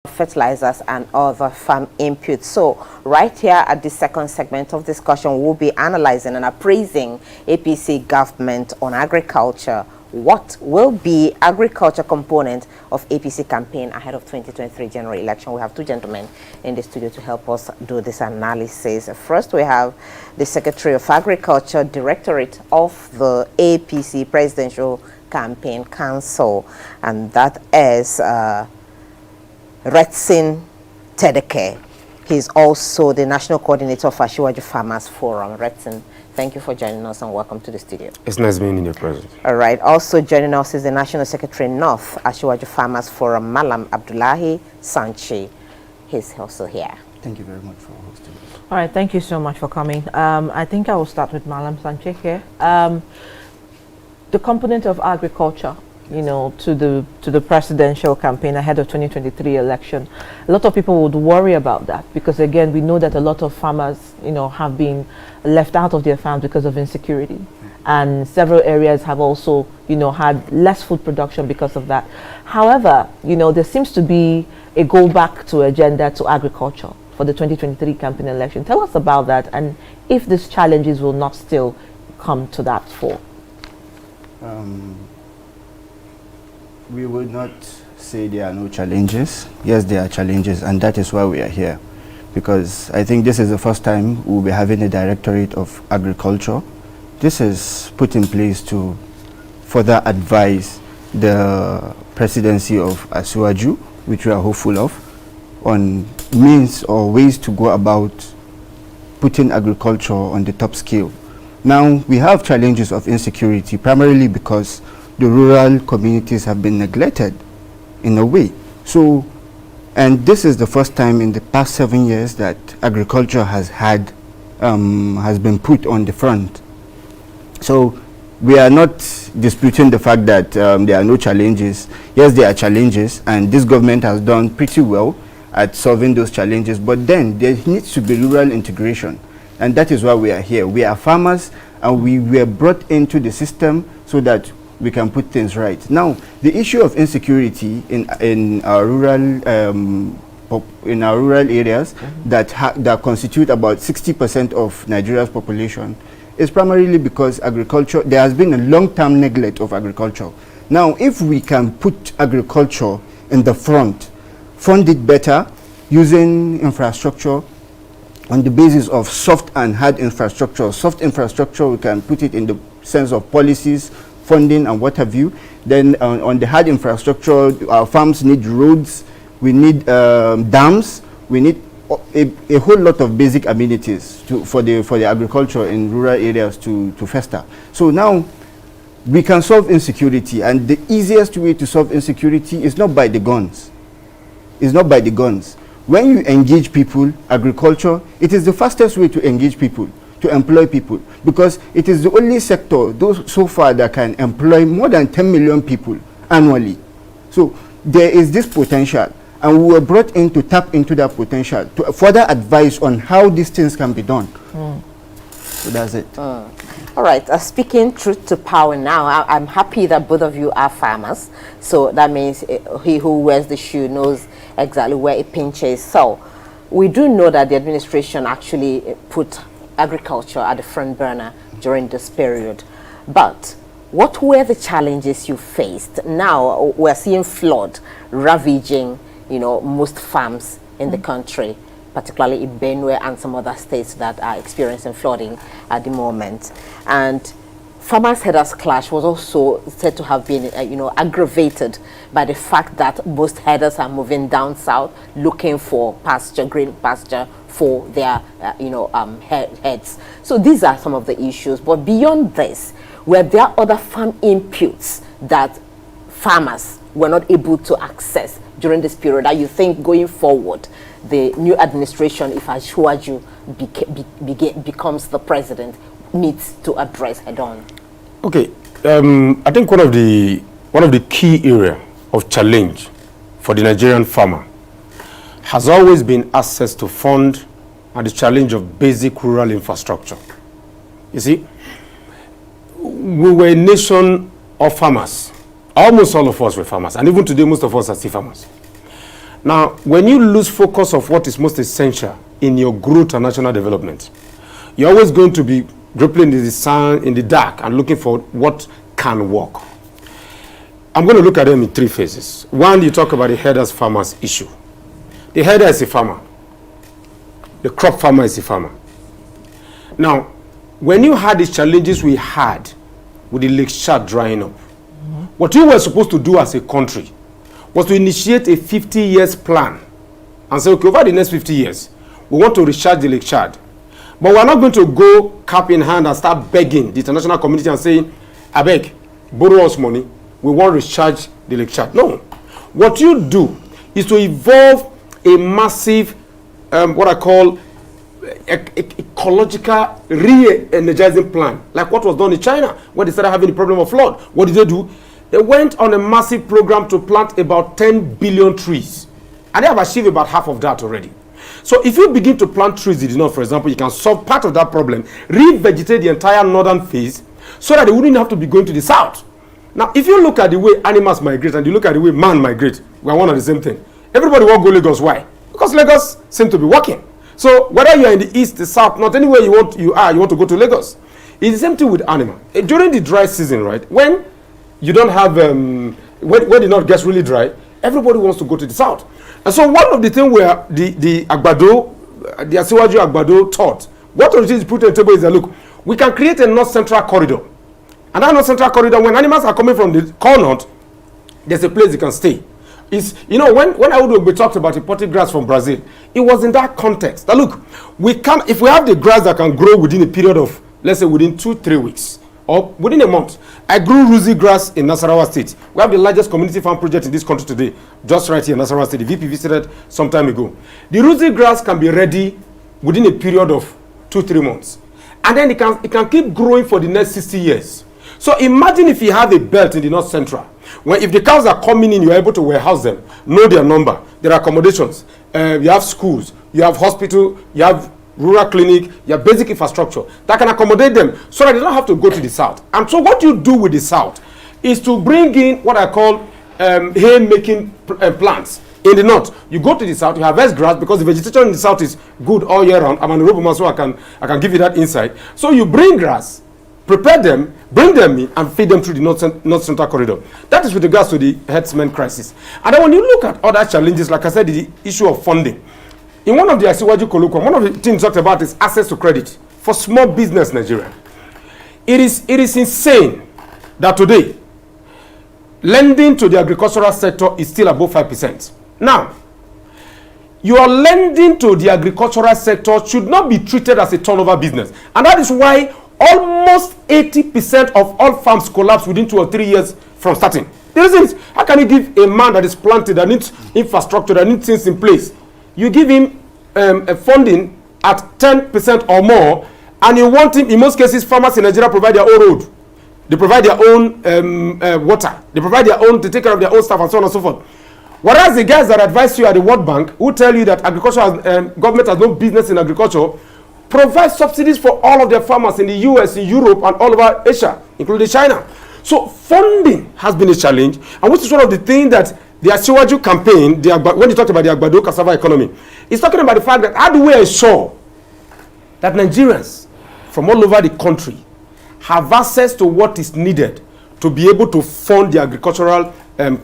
fertilizers and other farm inputs. So right here at the second segment of discussion, we'll be analyzing and appraising APC government on agriculture. What will be agriculture component of APC campaign ahead of 2023 general election? We have two gentlemen in the studio to help us do this analysis. First, we have the Secretary of Agriculture, Directorate of the APC Presidential Campaign Council, and that is Retsin Tedeke. He's also the National Coordinator of Asiwaju Farmers Forum. Retsin, thank you for joining us and welcome to the studio. It's nice being in your presence. All right. Also joining us is the National Secretary North Asiwaju Farmers Forum, Malam Abdullahi Sanchi. He's also here. Thank you very much for hosting us. All right. Thank you so much for coming. I think I will start with Malam Sanchi here. The component of agriculture, you know, to the presidential campaign ahead of 2023 election, a lot of people would worry about that because, again, we know that a lot of farmers, you know, have been left out of their farms because of insecurity, and several areas have also, you know, had less food production because of that. However, you know, there seems to be a go back to agenda to agriculture for the 2023 campaign election. Tell us about that, and if these challenges will not still come to that fore. We would not say there are no challenges. Yes, there are challenges, and that is why we are here. Because I think this is the first time we'll be having a Directorate of Agriculture. This is put in place to further advise the Presidency of Asiwaju, which we are hopeful of, on means or ways to go about putting agriculture on the top scale. Now, we have challenges of insecurity, primarily because the rural communities have been neglected in a way. So, and this is the first time in the past 7 years that agriculture has been put on the front. So we are not disputing the fact that there are no challenges. Yes, there are challenges, and this government has done pretty well at solving those challenges, but then there needs to be rural integration, and that is why we are here. We are farmers, and we were brought into the system so that we can put things right. Now, the issue of insecurity in our rural areas that constitute about 60% of Nigeria's population is primarily because agriculture, there has been a long-term neglect of agriculture. Now, if we can put agriculture in the front, fund it better using infrastructure on the basis of soft and hard infrastructure. Soft infrastructure, we can put it in the sense of policies, funding and what have you. Then on the hard infrastructure, our farms need roads, we need dams, we need a whole lot of basic amenities for the agriculture in rural areas to fester. So now we can solve insecurity, and the easiest way to solve insecurity is not by the guns. It's not by the guns. When you engage people, agriculture, it is the fastest way to engage people, to employ people, because it is the only sector so far that can employ more than 10 million people annually. So there is this potential, and we were brought in to tap into that potential to further advise on how these things can be done. So that's it. All right, speaking truth to power now, I'm happy that both of you are farmers. So that means he who wears the shoe knows exactly where it pinches. So we do know that the administration actually put agriculture at the front burner during this period. But what were the challenges you faced? Now we're seeing flood ravaging, you know, most farms in the country, particularly in Benue and some other states that are experiencing flooding at the moment. And farmers' herders clash was also said to have been, you know, aggravated by the fact that most herders are moving down south looking for pasture, green pasture for their, herds. So these are some of the issues. But beyond this, were there other farm inputs that farmers were not able to access during this period that you think going forward, the new administration, if Asiwaju becomes the president, needs to address head on? Okay, I think one of the key area of challenge for the Nigerian farmer has always been access to fund and the challenge of basic rural infrastructure. You see, we were a nation of farmers. Almost all of us were farmers, and even today most of us are still farmers. Now, when you lose focus of what is most essential in your growth and national development, you're always going to be grappling in the sun, in the dark, and looking for what can work. I'm going to look at them in 3 phases. One, you talk about the herders farmers issue. The herder is a farmer. The crop farmer is a farmer. Now, when you had the challenges we had with the lake shard drying up, what you were supposed to do as a country was to initiate a 50 years plan and say, okay, over the next 50 years, we want to recharge the lake shard. But we're not going to go cap in hand and start begging the international community and saying, I beg, borrow us money, we want to recharge the lake shard. No. What you do is to evolve a massive, what I call ecological re-energizing plan, like what was done in China when they started having the problem of flood. What did they do? They went on a massive program to plant about 10 billion trees, and they have achieved about half of that already. So if you begin to plant trees in the north, for example, you can solve part of that problem, revegetate the entire northern phase, so that they wouldn't have to be going to the south. Now, if you look at the way animals migrate and you look at the way man migrate, we are one and the same thing. Everybody won't go Lagos. Why? Because Lagos seems to be working. So whether you are in the east, the south, not anywhere you want to go to Lagos. It's the same thing with animal. During the dry season, right, when you don't have, when the north gets really dry, everybody wants to go to the south. And so one of the things where the Agbado, the Asiwaju Agbado thought, what is put on the table is that, look, we can create a north-central corridor. And that north-central corridor, when animals are coming from the corner, there's a place they can stay. It's, you know, when we talked about importing grass from Brazil, it was in that context. Now look, if we have the grass that can grow within a period of, let's say, within 2-3 weeks, or within a month. I grew Ruzi grass in Nasarawa State. We have the largest community farm project in this country today, just right here in Nasarawa State. The VP visited some time ago. The Ruzi grass can be ready within a period of 2-3 months. And then it can keep growing for the next 60 years. So imagine if you have a belt in the North Central, where if the cows are coming in, you're able to warehouse them, know their number, there are accommodations, you have schools, you have hospital, you have rural clinic, your basic infrastructure that can accommodate them so that they don't have to go to the south. And so what you do with the south is to bring in what I call hay-making plants. In the north, you go to the south, you harvest grass because the vegetation in the south is good all year round. I'm an Yoruba man, so I can give you that insight. So you bring grass, prepare them, bring them in, and feed them through the north central corridor. That is with regards to the herdsmen crisis. And then when you look at other challenges, like I said, the issue of funding. In one of the Asiwaju colloquium, one of the things talked about is access to credit for small business Nigeria. It is insane that today, lending to the agricultural sector is still above 5%. Now, your lending to the agricultural sector should not be treated as a turnover business. And that is why almost 80% of all farms collapse within 2 or 3 years from starting. The reason is, how can you give a man that is planted, that needs infrastructure, that needs things in place, you give him a funding at 10% or more, and you want him, in most cases, farmers in Nigeria provide their own road. They provide their own water. They provide their own, to take care of their own stuff, and so on and so forth. Whereas the guys that advise you at the World Bank, who tell you that government has no business in agriculture, provide subsidies for all of their farmers in the US, in Europe, and all over Asia, including China. So funding has been a challenge, and which is one of the things that the Asiwaju campaign, when you talked about the Agbado Cassava economy, is talking about the fact that how do we ensure that Nigerians from all over the country have access to what is needed to be able to fund the agricultural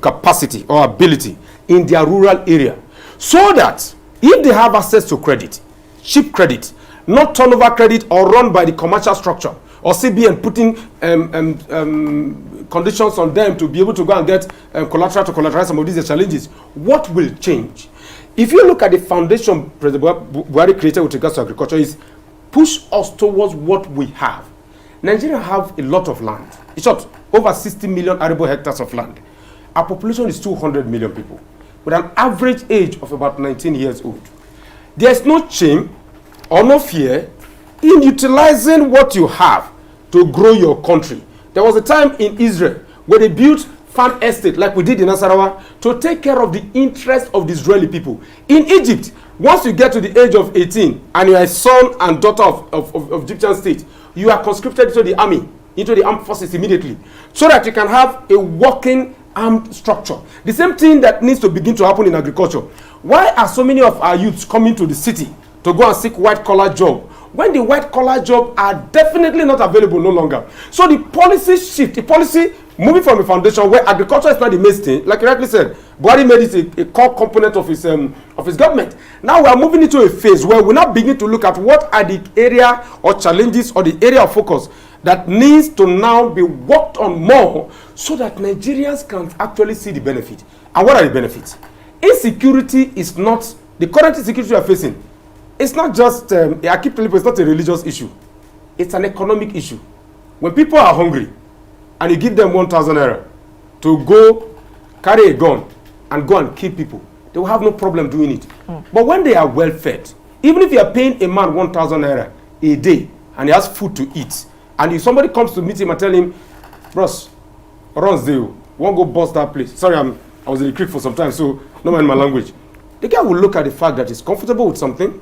capacity or ability in their rural area, so that if they have access to credit, cheap credit, not turnover credit or run by the commercial structure, or CBN putting conditions on them to be able to go and get collateral to collateralize some of these challenges, what will change? If you look at the foundation President Buhari created with regards to agriculture, is push us towards what we have. Nigeria have a lot of land. In short, over 60 million arable hectares of land. Our population is 200 million people, with an average age of about 19 years old. There is no shame or no fear in utilizing what you have to grow your country. There was a time in Israel where they built farm estate like we did in Nasarawa to take care of the interest of the Israeli people. In Egypt, once you get to the age of 18 and you are a son and daughter of Egyptian state, you are conscripted into the army, into the armed forces immediately, so that you can have a working armed structure. The same thing that needs to begin to happen in agriculture. Why are so many of our youths coming to the city to go and seek white-collar job when the white-collar jobs are definitely not available no longer? So the policy shift, the policy moving from a foundation where agriculture is not the mainstay, like you rightly said, Buhari made it a core component of his government. Now we are moving into a phase where we now begin to look at what are the area or challenges or the area of focus that needs to now be worked on more so that Nigerians can actually see the benefit. And what are the benefits? Insecurity is not, the current insecurity we are facing, it's not just, I keep telling people, it's not a religious issue. It's an economic issue. When people are hungry and you give them 1,000 naira to go carry a gun and go and kill people, they will have no problem doing it. But when they are well fed, even if you are paying a man 1,000 naira a day and he has food to eat, and if somebody comes to meet him and tell him, bros, runs there, won't go bust that place. Sorry, I was in the creek for some time, so no mind my language. The guy will look at the fact that he's comfortable with something,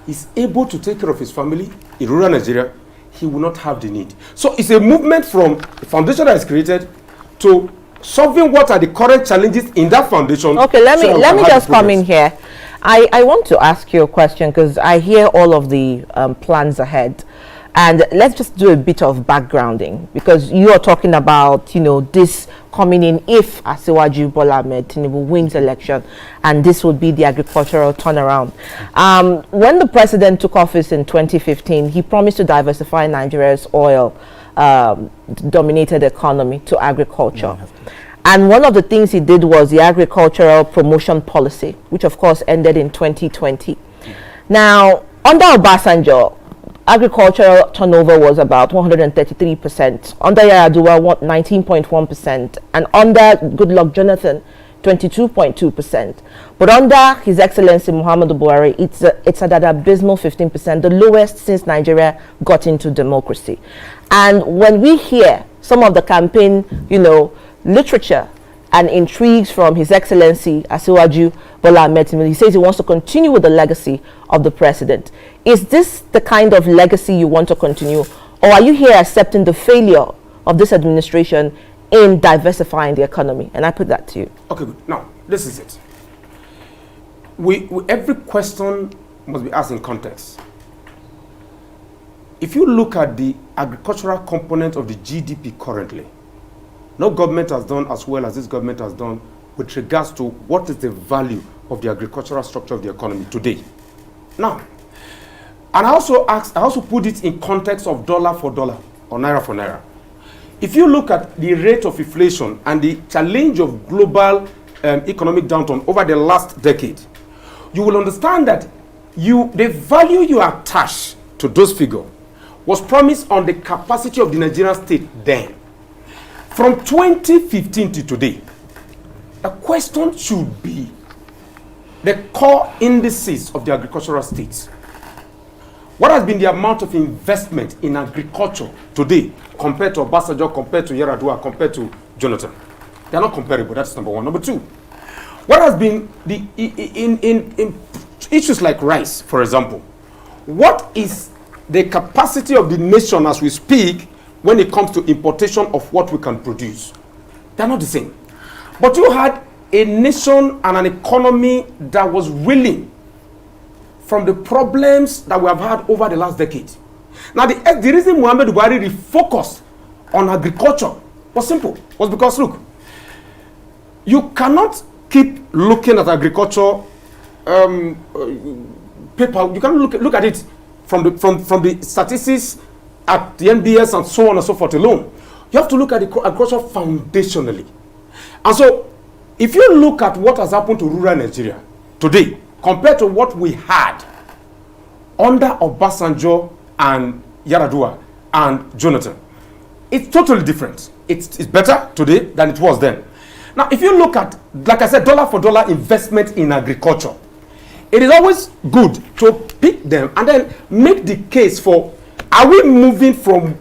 he's able to take care of his family in rural Nigeria, he will not have the need. So it's a movement from the foundation that is created to solving what are the current challenges in that foundation. Okay, let me just come in here. I want to ask you a question because I hear all of the plans ahead. And let's just do a bit of backgrounding, because you are talking about, you know, this coming in if Asiwaju Bola Ahmed Tinubu wins election, and this would be the agricultural turnaround. When the president took office in 2015, he promised to diversify Nigeria's oil dominated economy to agriculture. And one of the things he did was the agricultural promotion policy, which of course ended in 2020. Now, under Obasanjo, agricultural turnover was about 133%. Under Yar'Adua, 19.1%. And under Goodluck Jonathan, 22.2%. But under His Excellency Muhammadu Buhari, it's at an abysmal 15%, the lowest since Nigeria got into democracy. And when we hear some of the campaign, you know, literature and intrigues from His Excellency Asiwaju Bola Ahmed Tinubu, he says he wants to continue with the legacy of the president. Is this the kind of legacy you want to continue, or are you here accepting the failure of this administration in diversifying the economy? And I put that to you. Okay, good. Now, this is it. Every question must be asked in context. If you look at the agricultural component of the GDP currently, no government has done as well as this government has done with regards to what is the value of the agricultural structure of the economy today. Now, and I also put it in context of dollar for dollar or naira for naira. If you look at the rate of inflation and the challenge of global economic downturn over the last decade, you will understand that the value you attach to those figures was promised on the capacity of the Nigerian state then. From 2015 to today, the question should be the core indices of the agricultural states. What has been the amount of investment in agriculture today compared to Obasanjo, compared to Yar'Adua, compared to Jonathan? They are not comparable. That's number one. Number two, what has been the in issues like rice, for example? What is the capacity of the nation as we speak when it comes to importation of what we can produce? They are not the same. But you had a nation and an economy that was reeling from the problems that we have had over the last decade. Now, the reason Muhammadu Buhari refocused on agriculture was simple. Was because, look, you cannot keep looking at agriculture paper. You cannot look at it from the statistics at the NBS and so on and so forth alone. You have to look at the agriculture foundationally. And so, if you look at what has happened to rural Nigeria today, compared to what we had under Obasanjo and Yar'Adua and Jonathan, it's totally different. It's better today than it was then. Now, if you look at, like I said, dollar for dollar investment in agriculture, it is always good to pick them and then make the case for, are we moving from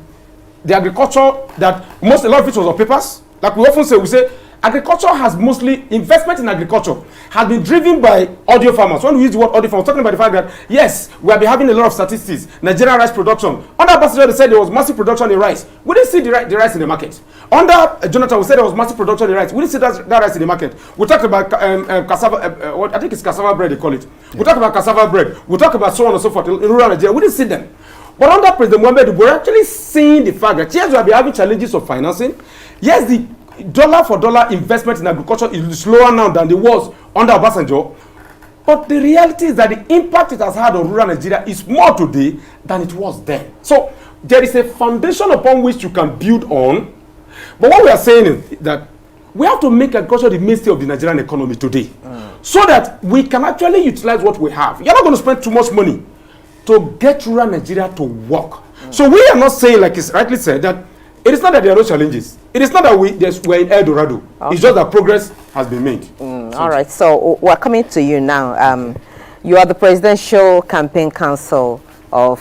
the agriculture that a lot of it was on papers? Like we often say, agriculture has mostly, investment in agriculture has been driven by audio farmers. When we use the word audio farmers, talking about the fact that, yes, we have been having a lot of statistics. Nigerian rice production. Under Agbado, they said there was massive production in rice. We didn't see the rice in the market. Under Jonathan, we said there was massive production in rice. We didn't see that rice in the market. We talked about cassava, I think it's cassava bread, they call it. Yeah. We talked about cassava bread. We talked about so on and so forth in rural Nigeria. We didn't see them. But under President Mohamed, we're actually seeing the fact that, yes, we have been having challenges of financing. Yes, the dollar for dollar investment in agriculture is slower now than it was under Obasanjo. But the reality is that the impact it has had on rural Nigeria is more today than it was then. So there is a foundation upon which you can build on. But what we are saying is that we have to make agriculture the mainstay of the Nigerian economy today, so that we can actually utilize what we have. You're not going to spend too much money to get rural Nigeria to work. So we are not saying, like it's rightly said, that it is not that there are no challenges. It is not that we're in El Dorado. Okay. It's just that progress has been made. All right, so we're coming to you now. You are the Presidential Campaign Council of,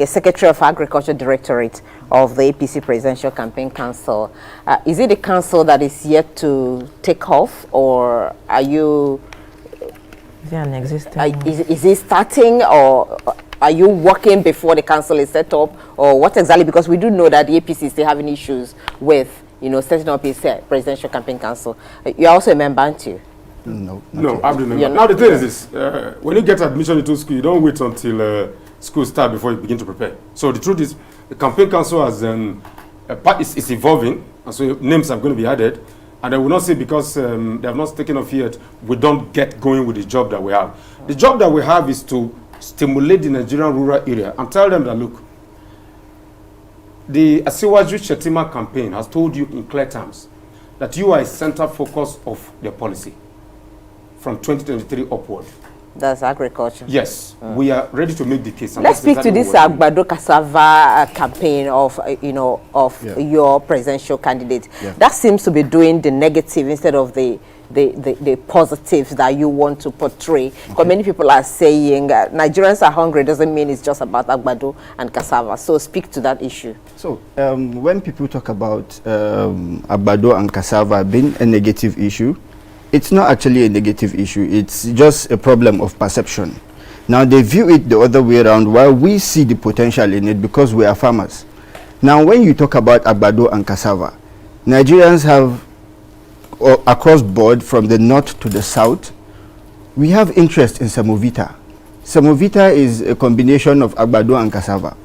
Secretary of Agriculture Directorate of the APC Presidential Campaign Council. Is it a council that is yet to take off, or are you... Is it an existing? Is it starting, or are you working before the council is set up, or what exactly? Because we do know that the APC is still having issues with, setting up a presidential campaign council. You're also a member, aren't you? No, I'm the member. Now the thing is this: when you get admission into school, you don't wait until school starts before you begin to prepare. So the truth is, the campaign council has is evolving, and so names are going to be added. And I will not say because they have not taken off yet, we don't get going with the job that we have. The job that we have is to stimulate the Nigerian rural area and tell them that, look, the Asiwaju Shettima campaign has told you in clear terms that you are a center focus of their policy from 2023 upward. That's agriculture. Yes, we are ready to make the case. Let's speak to this Agbado Cassava campaign of your presidential candidate. Yeah. That seems to be doing the negative instead of the positives that you want to portray. Because many people are saying Nigerians are hungry doesn't mean it's just about Agbado and Cassava. So speak to that issue. So when people talk about Agbado and Cassava being a negative issue, it's not actually a negative issue. It's just a problem of perception. Now they view it the other way around, while we see the potential in it because we are farmers. Now when you talk about Agbado and Cassava, Nigerians have, across board from the north to the south, we have interest in Semovita. Semovita is a combination of Agbado and Cassava.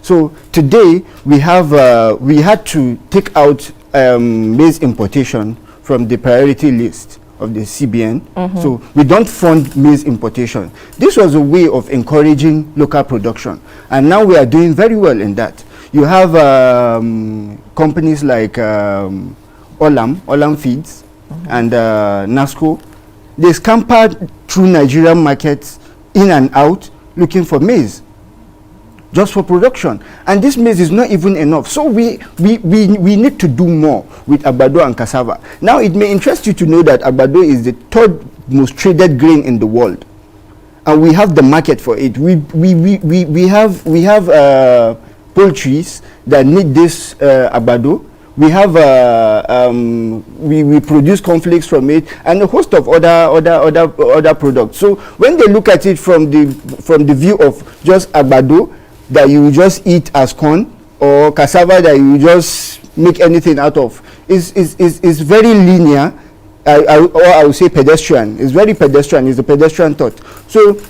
So today we had to take out maize importation from the priority list of the CBN. So we don't fund maize importation. This was a way of encouraging local production, and now we are doing very well in that. You have companies like Olam Feeds and NASCO. They scamper through Nigerian markets in and out looking for maize just for production, and this maize is not even enough. So we need to do more with Agbado and Cassava. Now it may interest you to know that Agbado is the third most traded grain in the world, and we have the market for it. We have poultries that need this Agbado. We have we produce cornflakes from it, and a host of other products. So when they look at it from the view of just Agbado that you just eat as corn, or cassava that you just make anything out of, is very linear, or I would say pedestrian. It's very pedestrian. It's a pedestrian thought. So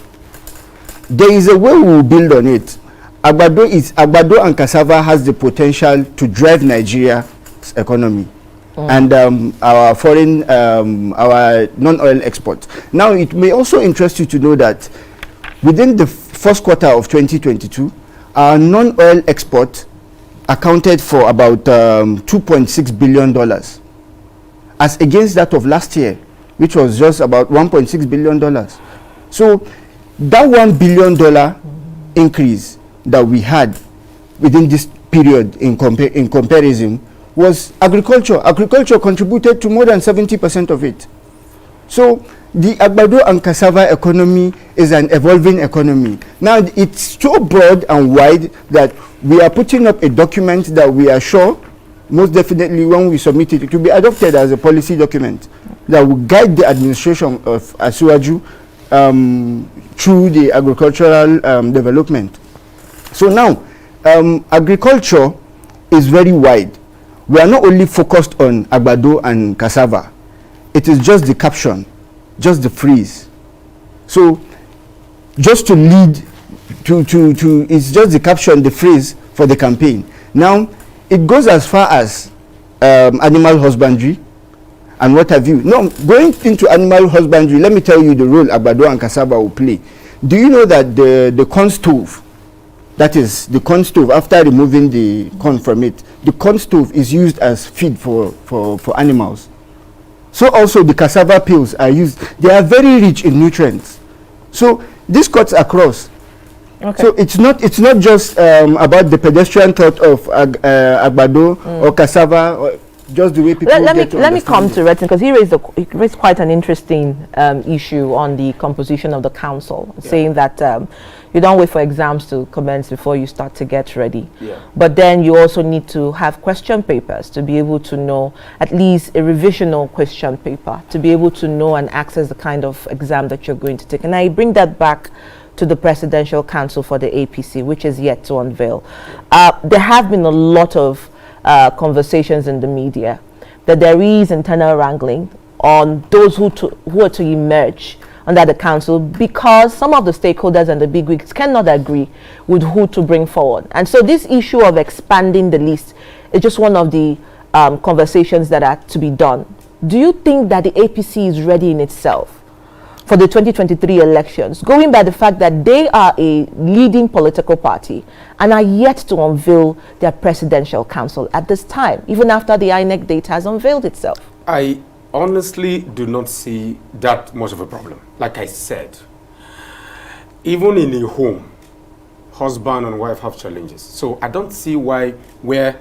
there is a way we will build on it. Agbado and cassava has the potential to drive Nigeria's economy and our foreign, our non-oil exports. Now, it may also interest you to know that within the first quarter of 2022, our non-oil export accounted for about $2.6 billion, as against that of last year, which was just about $1.6 billion. So that $1 billion increase that we had within this period in comparison was agriculture. Agriculture contributed to more than 70% of it. So the Agbado and Cassava economy is an evolving economy. Now it's so broad and wide that we are putting up a document that we are sure most definitely when we submit it, it will be adopted as a policy document that will guide the administration of Asiwaju through the agricultural development. So now, agriculture is very wide. We are not only focused on Agbado and Cassava. It is just the caption, just the phrase. So just to lead to it's just the caption, the phrase for the campaign. Now it goes as far as animal husbandry and what have you. Now going into animal husbandry, let me tell you the role Agbado and Cassava will play. Do you know that the corn stove, that is the corn stove, after removing the corn from it, the corn stove is used as feed for animals. So also the cassava peels are used. They are very rich in nutrients. So this cuts across. Okay. So it's not just about the pedestrian thought of Agbado or Cassava, or just the way people let me come to Retin, because he raised quite an interesting issue on the composition of the council, saying that you don't wait for exams to commence before you start to get ready. But then you also need to have question papers to be able to know, at least a revisional question paper, to be able to know and access the kind of exam that you're going to take. And I bring that back to the Presidential Council for the APC, which is yet to unveil. There have been a lot of conversations in the media that there is internal wrangling on those who are to emerge under the council, because some of the stakeholders and the bigwigs cannot agree with who to bring forward. And so this issue of expanding the list is just one of the conversations that are to be done. Do you think that the APC is ready in itself for the 2023 elections, going by the fact that they are a leading political party and are yet to unveil their presidential council at this time, even after the INEC data has unveiled itself? I honestly do not see that much of a problem. Like I said, even in a home, husband and wife have challenges. So I don't see why, where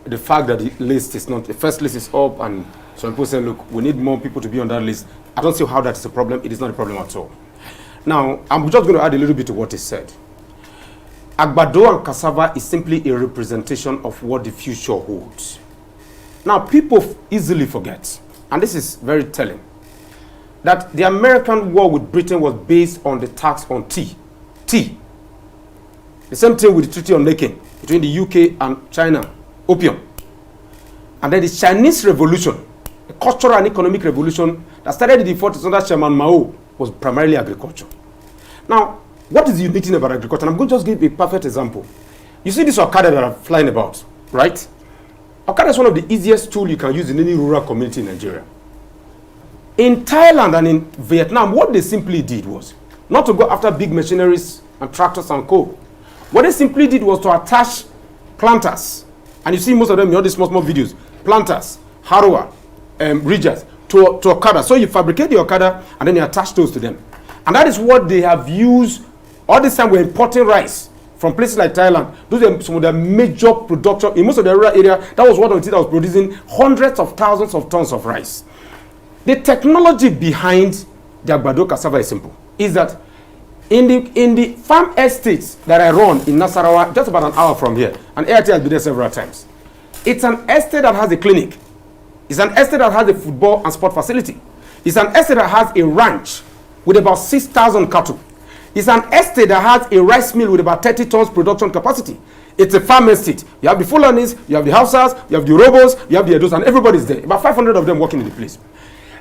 the fact that the list is not, the first list is up and some people say, look, we need more people to be on that list. I don't see how that is a problem. It is not a problem at all. Now, I'm just going to add a little bit to what is said. Agbado and Cassava is simply a representation of what the future holds. Now, people easily forget, and this is very telling, that the American war with Britain was based on the tax on tea. Tea. The same thing with the treaty on Laken between the UK and China, opium. And then the Chinese Revolution, a cultural and economic revolution that started in the 40s under Chairman Mao, was primarily agriculture. Now, what is the unique thing about agriculture? And I'm going to just give a perfect example. You see this Okada that are flying about, right? Okada is one of the easiest tools you can use in any rural community in Nigeria. In Thailand and in Vietnam, what they simply did was not to go after big machineries and tractors and co. What they simply did was to attach planters. And you see most of them in all these small videos. Planters, harrower, ridges to Okada. So you fabricate the Okada and then you attach those to them. And that is what they have used. All this time we're importing rice from places like Thailand. Those are some of the major production. In most of the rural area, that was one of the things that was producing hundreds of thousands of tons of rice. The technology behind the Agbado cassava is simple. Is that in the farm estates that I run in Nasarawa, just about an hour from here, and AIT has been there several times. It's an estate that has a clinic. It's an estate that has a football and sport facility. It's an estate that has a ranch with about 6,000 cattle. It's an estate that has a rice mill with about 30 tons production capacity. It's a farm estate. You have the Fulanis, you have the Hausas, you have the Robos, you have the Edos, and everybody's there. About 500 of them working in the place.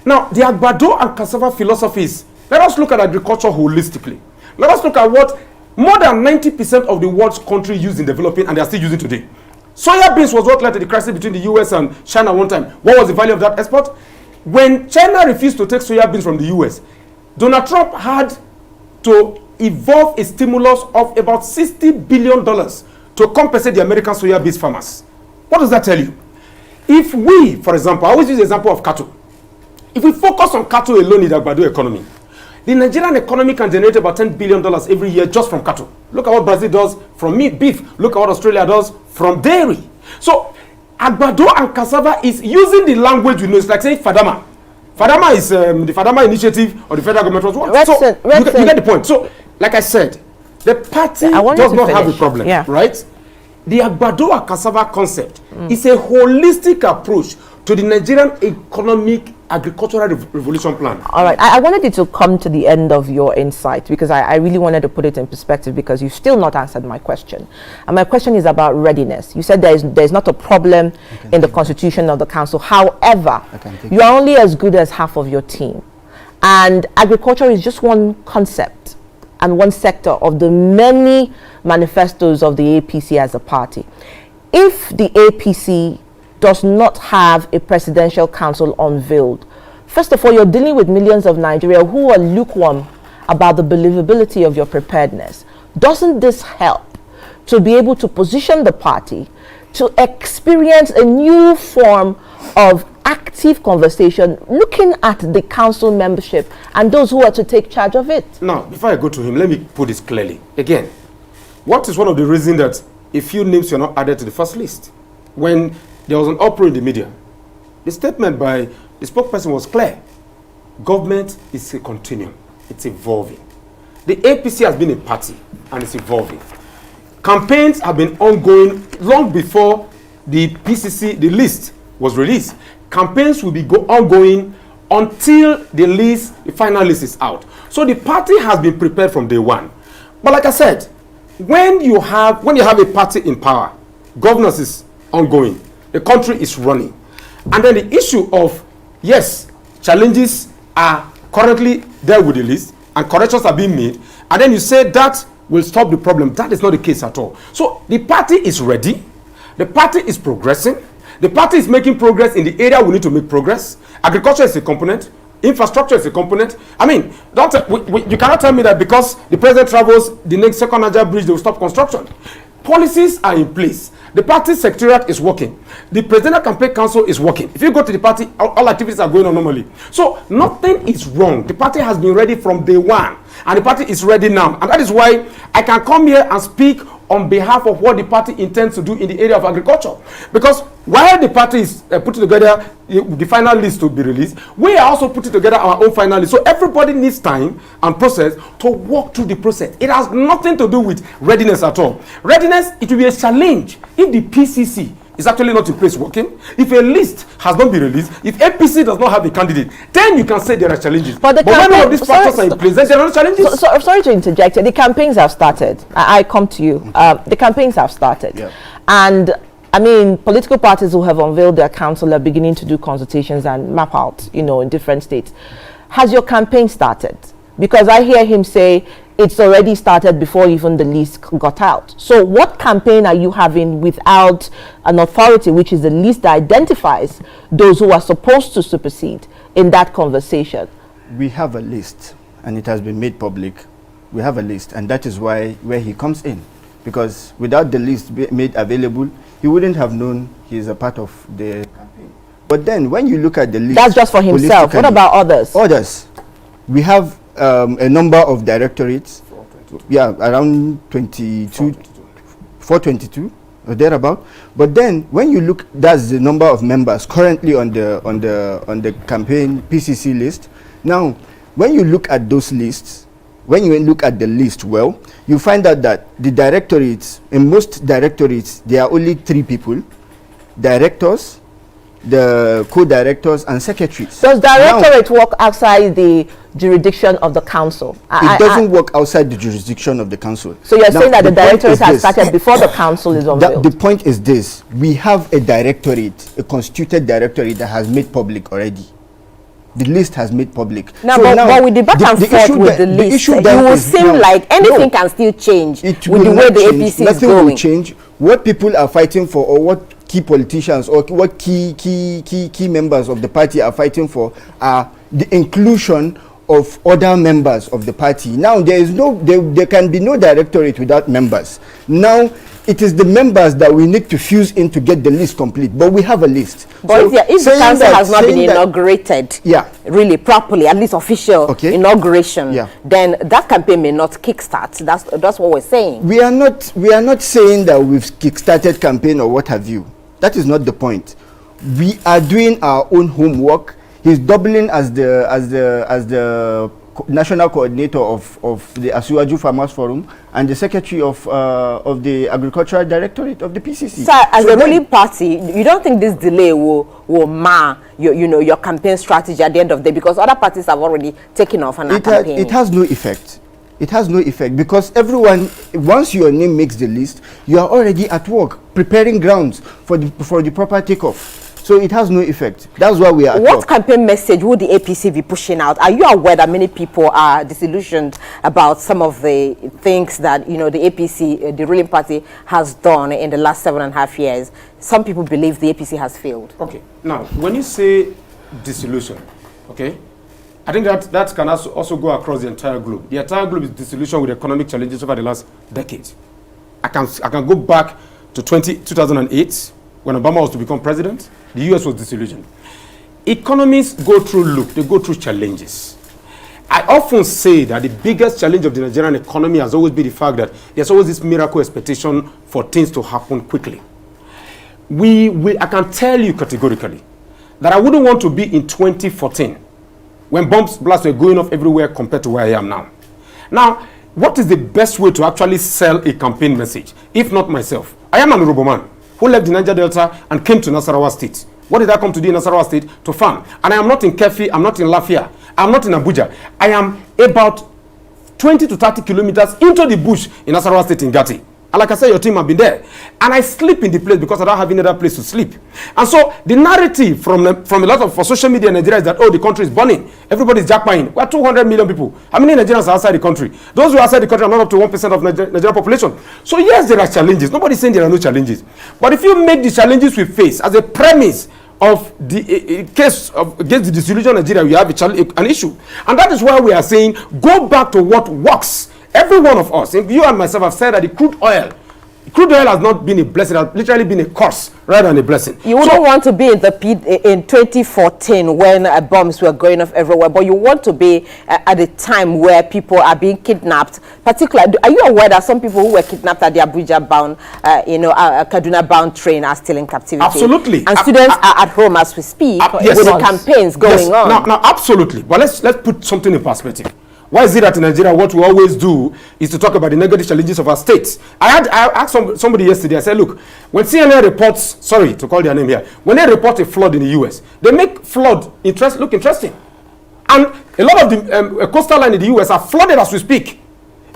Now, the Agbado and Cassava philosophies, let us look at agriculture holistically. Let us look at what more than 90% of the world's country use in developing, and they are still using today. Soya beans was what led to the crisis between the US and China one time. What was the value of that export? When China refused to take soya beans from the US, Donald Trump had to evolve a stimulus of about $60 billion to compensate the American soya beans farmers. What does that tell you? If we, for example, I always use the example of cattle. If we focus on cattle alone in the Agbado economy, the Nigerian economy can generate about $10 billion every year just from cattle. Look at what Brazil does from meat, beef. Look at what Australia does from dairy. So, Agbado and Cassava is using the language we know. It's like saying Fadama. Fadama is the Fadama initiative or the federal government. You get the point. So, like I said, the party does not have a problem, right? the Agbado Cassava concept is a holistic approach to the Nigerian economic agricultural revolution plan. All right, I wanted you to come to the end of your insight because I really wanted to put it in perspective because you've still not answered my question. And my question is about readiness. You said there's not a problem in the constitution of the council. However, you are only as good as half of your team. And agriculture is just one concept and one sector of the many manifestos of the APC as a party. If the APC does not have a presidential council unveiled, first of all, you're dealing with millions of Nigerians who are lukewarm about the believability of your preparedness. Doesn't this help to be able to position the party to experience a new form of active conversation, looking at the council membership and those who are to take charge of it? Now, before I go to him, let me put this clearly. Again, what is one of the reasons that a few names were not added to the first list? When there was an uproar in the media, the statement by the spokesperson was clear. Government is a continuum. It's evolving. The APC has been a party and it's evolving. Campaigns have been ongoing long before the PCC, the list was released. Campaigns will be ongoing until the final list is out. So the party has been prepared from day one. But like I said, when you have a party in power, governance is ongoing. The country is running. And then the issue of, yes, challenges are currently there with the list and corrections are being made. And then you say that will stop the problem. That is not the case at all. So the party is ready. The party is progressing. The party is making progress in the area we need to make progress. Agriculture is a component. Infrastructure is a component. I mean, you cannot tell me that because the president travels the next second Niger bridge, they will stop construction. Policies are in place. The party secretariat is working. The presidential campaign council is working. If you go to the party, all activities are going on normally. So nothing is wrong. The party has been ready from day one. And the party is ready now. And that is why I can come here and speak on behalf of what the party intends to do in the area of agriculture. Because while the party is putting together the final list to be released, we are also putting together our own final list. So everybody needs time and process to walk through the process. It has nothing to do with readiness at all. Readiness, it will be a challenge if the PCC is actually not in place working. If a list has not been released, if APC does not have a candidate, then you can say there are challenges. But when all of these factors are in place, then there are no challenges. Sorry to interject. The campaigns have started. I come to you. The campaigns have started. Yeah. And I mean, political parties who have unveiled their council are beginning to do consultations and map out, in different states. Has your campaign started? Because I hear him say it's already started before even the list got out. So what campaign are you having without an authority, which is the list that identifies those who are supposed to supersede in that conversation? We have a list, and it has been made public. We have a list, and that is where he comes in. Because without the list made available, he wouldn't have known he is a part of the campaign. But then when you look at the list... That's just for himself. What about others? Others. We have a number of directorates, yeah, around 422 or thereabout. But then when you look, that's the number of members currently on the campaign PCC list. Now, when you look at those lists, when you look at the list well, you find out that the directorates, in most directorates, there are only 3 people: directors, the co-directors, and secretaries. Does directorate work outside the jurisdiction of the council? It doesn't work outside the jurisdiction of the council. So you're saying that the directorate has started before the council is unveiled? The point is this: we have a directorate, a constituted directorate that has made public already. The list has made public. Now, so but with the back and forth with the list, it will seem like anything can still change with the way the APC is going. Nothing will change. What people are fighting for, or what key politicians or what key members of the party are fighting for, are the inclusion of other members of the party. Now there can be no directorate without members. Now it is the members that we need to fuse in to get the list complete, but we have a list. But so if the council has not been inaugurated, really properly, at least official inauguration, then that campaign may not kickstart. That's what we're saying. We are not saying that we've kickstarted campaign or what have you. That is not the point. We are doing our own homework. He's doubling as the national coordinator of the Asiwaju Farmers Forum and the secretary of the Agricultural Directorate of the PCC. Sir, as a ruling party, you don't think this delay will mar your campaign strategy at the end of the day, because other parties have already taken off and are campaigning? It has no effect. It has no effect because everyone, once your name makes the list, you are already at work preparing grounds for the proper takeoff. So it has no effect. That's why we are at What work. campaign message would the APC be pushing out? Are you aware that many people are disillusioned about some of the things that the APC, the ruling party, has done in the last 7.5 years? Some people believe the APC has failed. Okay. Now, when you say disillusion, okay, I think that can also go across the entire globe. The entire globe is disillusioned with economic challenges over the last decade. I can go back to 2008 when Obama was to become president. The US was disillusioned. Economies go through loop, they go through challenges. I often say that the biggest challenge of the Nigerian economy has always been the fact that there's always this miracle expectation for things to happen quickly. I can tell you categorically that I wouldn't want to be in 2014 when bomb blasts were going off everywhere compared to where I am now. Now, what is the best way to actually sell a campaign message, if not myself? I am an Urhobo man who left the Niger Delta and came to Nasarawa State. What did I come to do in Nasarawa State? To farm. And I am not in Kefi, I'm not in Lafia, I'm not in Abuja. I am about 20 to 30 kilometers into the bush in Nasarawa State in Gati. And like I said, your team have been there. And I sleep in the place because I don't have any other place to sleep. And so the narrative from a lot of social media in Nigeria is that, oh, the country is burning. Everybody's jackpotting. We're 200 million people. How many Nigerians are outside the country? Those who are outside the country are not up to 1% of Nigerian population. So yes, there are challenges. Nobody's saying there are no challenges. But if you make the challenges we face as a premise of the case of against the disillusion of Nigeria, we have an issue. And that is why we are saying, go back to what works. Every one of us, you and myself, have said that the crude oil has not been a blessing, it has literally been a curse rather than a blessing. You wouldn't want to be in the pit in 2014 when bombs were going off everywhere, but you want to be at a time where people are being kidnapped. Particularly, are you aware that some people who were kidnapped at the Abuja-bound, Kaduna-bound train are still in captivity? Absolutely. And students are at home as we speak yes, with the campaigns going on. Now, absolutely. But let's put something in perspective. Why is it that in Nigeria what we always do is to talk about the negative challenges of our states? I asked somebody yesterday, I said, look, when CNN reports, sorry to call their name here, when they report a flood in the US, they make flood look interesting. And a lot of the coastal line in the US are flooded as we speak.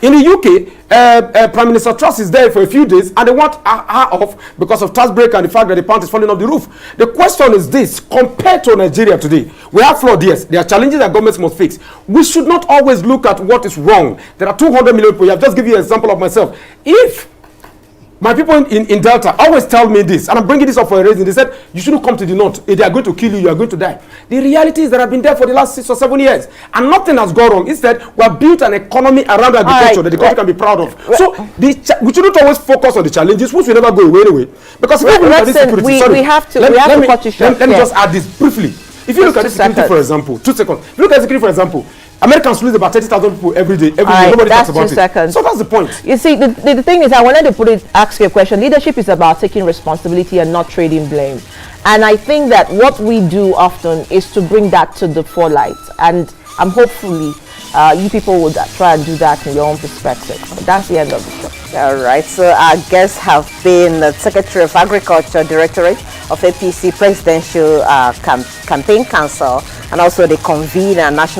In the UK, Prime Minister Truss is there for a few days and they want her off because of tax break and the fact that the pound is falling off the roof. The question is this: compared to Nigeria today, we have flood, yes, there are challenges that governments must fix. We should not always look at what is wrong. There are 200 million people. I've just given you an example of myself. If my people in Delta always tell me this, and I'm bringing this up for a reason. They said, you shouldn't come to the north. If they are going to kill you, you are going to die. The reality is that I've been there for the last 6 or 7 years, and nothing has gone wrong. Instead, we have built an economy around agriculture that the country can be proud of. So we shouldn't always focus on the challenges, which will never go away anyway. Because if you look at this security, we have to cut you short. Let me just add this briefly. If you look at this security, for example, 2 seconds. If you look at security, for example, Americans lose about 30,000 people every day. Nobody talks about 2 seconds. it. So that's the point. You see, the thing is, I wanted to ask you a question. Leadership is about taking responsibility and not trading blame. And I think that what we do often is to bring that to the forelight. And I'm hopefully you people would try and do that in your own perspective. That's the end of the show. All right. So our guests have been the Secretary of Agriculture, Directorate of APC Presidential Campaign Council, and also the convener National